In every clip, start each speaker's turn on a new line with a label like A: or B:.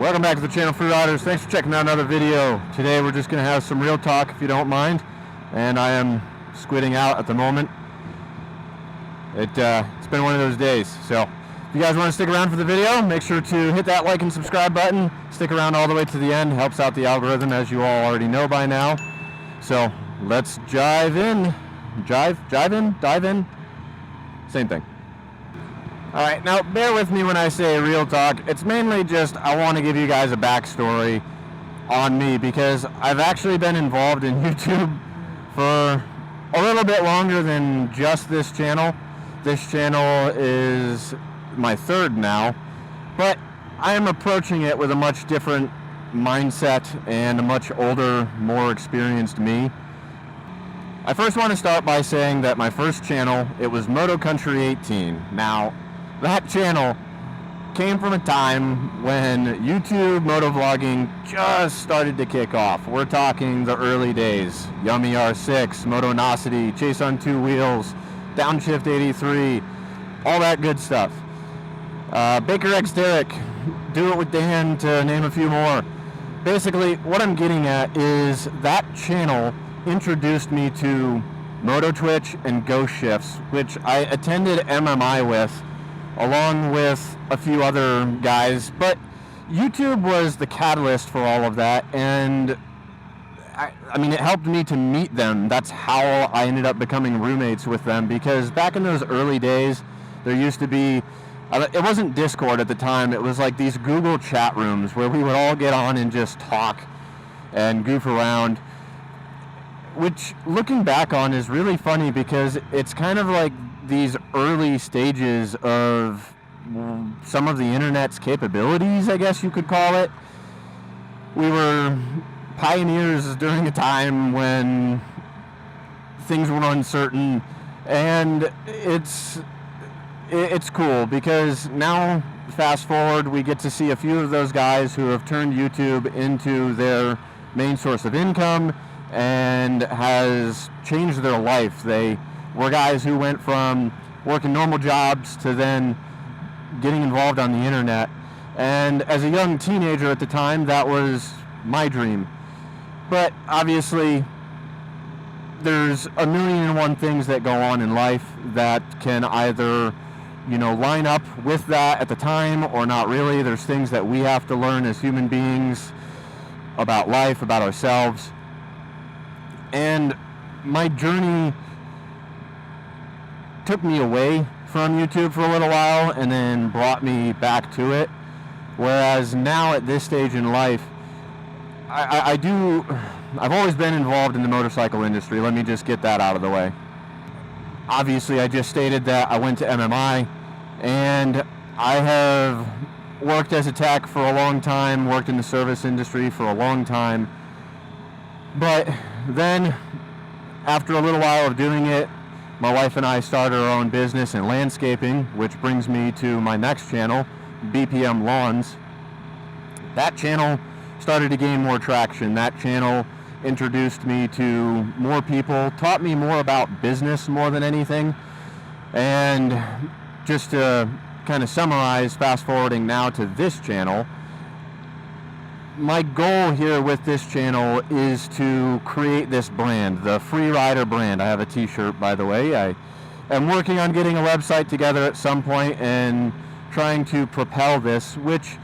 A: Welcome back to the channel, FreeRiders. Thanks for checking out another video. Today we're just going to have some real talk, if you don't mind. And I am squidding out at the moment. It's been one of those days. So if you guys want to stick around for the video, make sure to hit that like and subscribe button. Stick around all the way to the end. Helps out the algorithm, as you all already know by now. So let's dive in. Dive in. Same thing. Alright, now bear with me when I say real talk. It's mainly just I want to give you guys a backstory on me, because I've actually been involved in YouTube for a little bit longer than just this channel. This channel is my third now, but I am approaching it with a much different mindset and a much older, more experienced me. I first want to start by saying that my first channel, it was Moto Country 18. Now, that channel came from a time when YouTube motovlogging just started to kick off. We're talking the early days. Yummy R6, Motonosity, Chase on Two Wheels, Downshift 83, all that good stuff. Baker X Derek, Do It With Dan, to name a few more. Basically, what I'm getting at is that channel introduced me to Moto Twitch and Ghost Shifts, which I attended MMI with, along with a few other guys. But YouTube was the catalyst for all of that, and I mean, it helped me to meet them. That's how I ended up becoming roommates with them, because back in those early days, there used to be, it wasn't Discord at the time, it was like these Google chat rooms where we would all get on and just talk and goof around, which, looking back on, is really funny, because it's kind of like these early stages of some of the internet's capabilities, I guess you could call it. We were pioneers during a time when things were uncertain, and it's cool, because now, fast forward, we get to see a few of those guys who have turned YouTube into their main source of income and has changed their life. They were guys who went from working normal jobs to then getting involved on the internet. And as a young teenager at the time, that was my dream. But obviously, there's a million and one things that go on in life that can either, line up with that at the time or not really. There's things that we have to learn as human beings about life, about ourselves. And my journey took me away from YouTube for a little while and then brought me back to it. Whereas now, at this stage in life, I've always been involved in the motorcycle industry. Let me just get that out of the way. Obviously, I just stated that I went to MMI, and I have worked as a tech for a long time, worked in the service industry for a long time. But then, after a little while of doing it, my wife and I started our own business in landscaping, which brings me to my next channel, BPM Lawns. That channel started to gain more traction. That channel introduced me to more people, taught me more about business more than anything. And just to kind of summarize, fast forwarding now to this channel, my goal here with this channel is to create this brand, the FreeRider brand. I have a t-shirt, by the way. I am working on getting a website together at some point and trying to propel this, which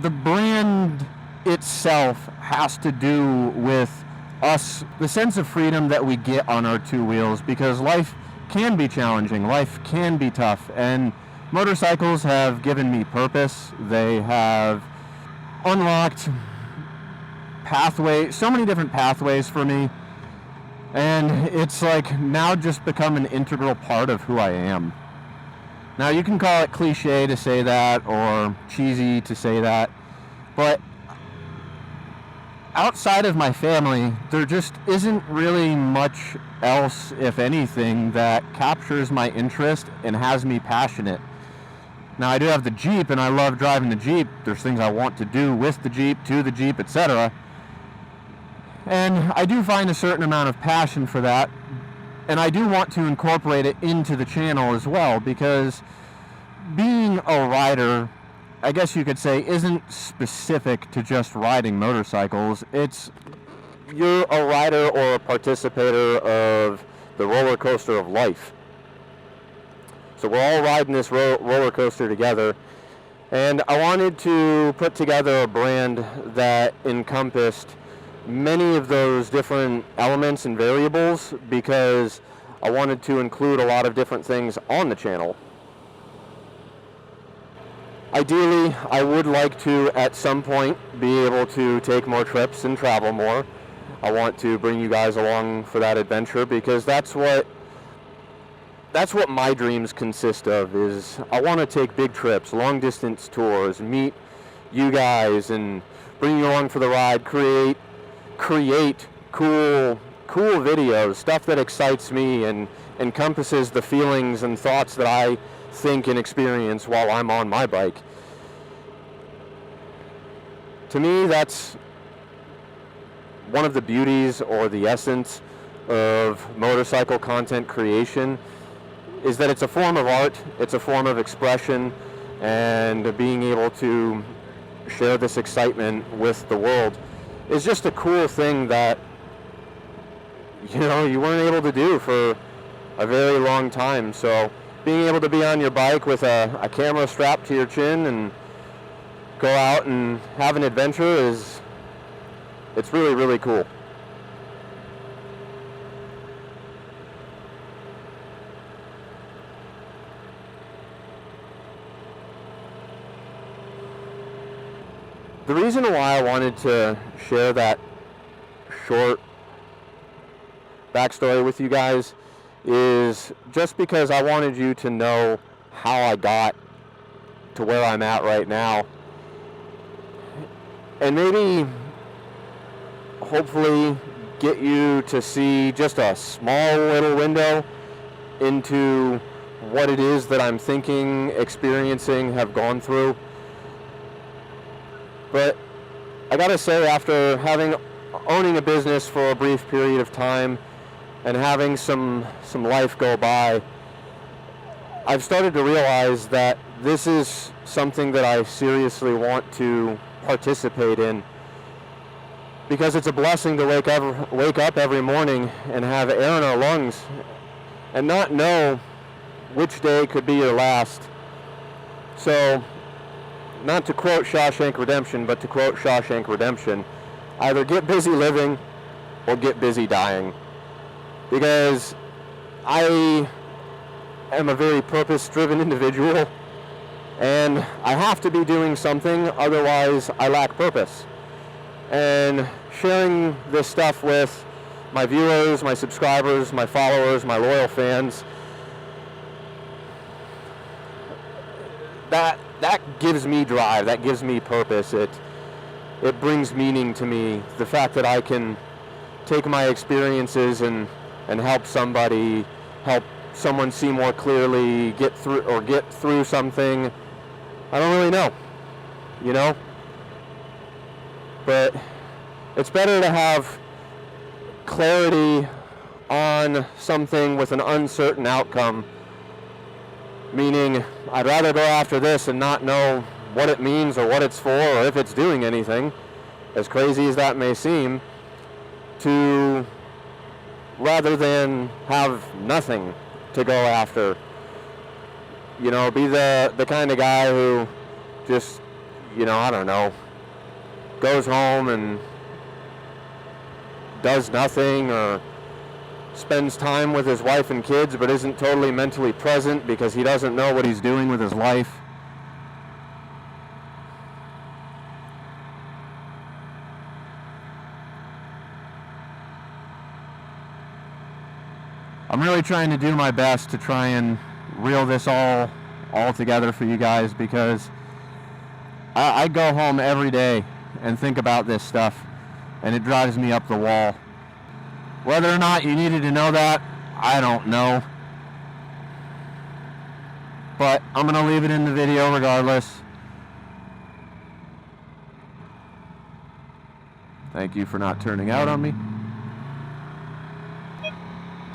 A: the brand itself has to do with us, the sense of freedom that we get on our two wheels, because life can be challenging, life can be tough, and motorcycles have given me purpose. They have unlocked so many different pathways for me, and it's like now just become an integral part of who I am. Now, you can call it cliche to say that, or cheesy to say that, but outside of my family, there just isn't really much else, if anything, that captures my interest and has me passionate. Now, I do have the Jeep, and I love driving the Jeep. There's things I want to do with the Jeep, to the Jeep, etc. And I do find a certain amount of passion for that. And I do want to incorporate it into the channel as well, because being a rider I guess you could say, isn't specific to just riding motorcycles. It's you're a rider or a participator of the roller coaster of life. So we're all riding this roller coaster together, and I wanted to put together a brand that encompassed many of those different elements and variables, because I wanted to include a lot of different things on the channel. Ideally, I would like to, at some point, be able to take more trips and travel more. I want to bring you guys along for that adventure, because that's what my dreams consist of. Is I want to take big trips, long distance tours, meet you guys and bring you along for the ride, create cool videos, stuff that excites me and encompasses the feelings and thoughts that I think and experience while I'm on my bike. To me, that's one of the beauties or the essence of motorcycle content creation, is that it's a form of art, it's a form of expression, and being able to share this excitement with the world is just a cool thing that, you know, you weren't able to do for a very long time. So being able to be on your bike with a camera strapped to your chin and go out and have an adventure it's really, really cool. The reason why I wanted to share that short backstory with you guys is just because I wanted you to know how I got to where I'm at right now. And maybe, hopefully, get you to see just a small little window into what it is that I'm thinking, experiencing, have gone through. But I gotta say, after owning a business for a brief period of time and having some life go by, I've started to realize that this is something that I seriously want to participate in, because it's a blessing to wake up every morning and have air in our lungs and not know which day could be your last. So, not to quote Shawshank Redemption, but to quote Shawshank Redemption, either get busy living or get busy dying. Because I am a very purpose-driven individual, and I have to be doing something, otherwise I lack purpose. And sharing this stuff with my viewers, my subscribers, my followers, my loyal fans, that gives me drive, that gives me purpose. It brings meaning to me. The fact that I can take my experiences and help someone see more clearly, get through something. I don't really know, you know? But it's better to have clarity on something with an uncertain outcome. Meaning, I'd rather go after this and not know what it means or what it's for or if it's doing anything, as crazy as that may seem, rather than have nothing to go after. You know, be the kind of guy who just, you know, I don't know, goes home and does nothing, or spends time with his wife and kids but isn't totally mentally present because he doesn't know what he's doing with his life. I'm really trying to do my best to try and reel this all together for you guys, because I go home every day and think about this stuff, and it drives me up the wall. Whether or not you needed to know that, I don't know. But I'm going to leave it in the video regardless. Thank you for not turning out on me.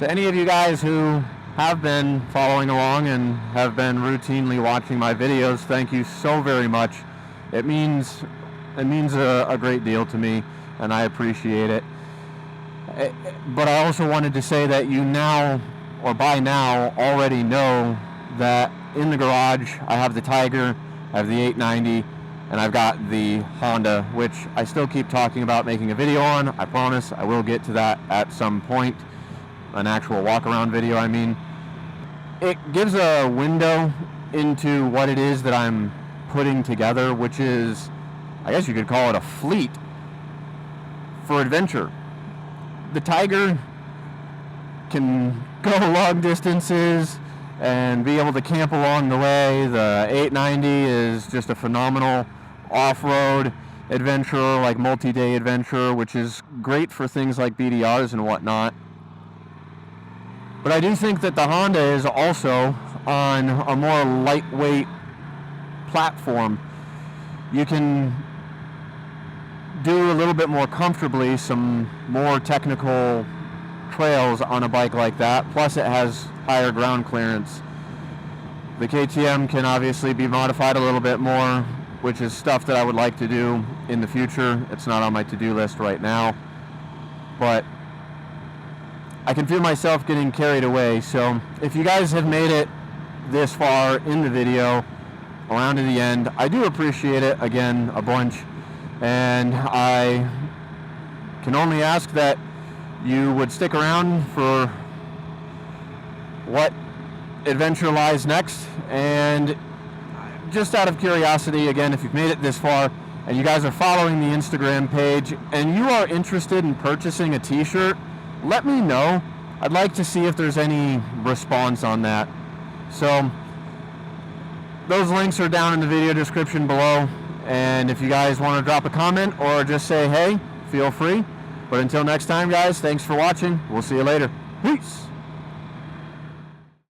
A: To any of you guys who have been following along and have been routinely watching my videos, thank you so very much. It means a great deal to me, and I appreciate it. But I also wanted to say that you now, or by now, already know that in the garage I have the Tiger, I have the 890, and I've got the Honda, which I still keep talking about making a video on. I promise I will get to that at some point, an actual walk-around video, I mean. It gives a window into what it is that I'm putting together, which is, I guess you could call it a fleet for adventure. The Tiger can go long distances and be able to camp along the way. The 890 is just a phenomenal off-road adventure, like multi-day adventure, which is great for things like BDRs and whatnot. But I do think that the Honda is also on a more lightweight platform. You can do a little bit more comfortably some more technical trails on a bike like that, plus it has higher ground clearance. The KTM can obviously be modified a little bit more, which is stuff that I would like to do in the future. It's not on my to-do list right now, but I can feel myself getting carried away. So if you guys have made it this far in the video, around to the end, I do appreciate it, again, a bunch. And I can only ask that you would stick around for what adventure lies next. And just out of curiosity, again, if you've made it this far and you guys are following the Instagram page and you are interested in purchasing a t-shirt, let me know. I'd like to see if there's any response on that. So those links are down in the video description below. And if you guys want to drop a comment or just say hey, feel free. But until next time, guys, thanks for watching. We'll see you later. Peace.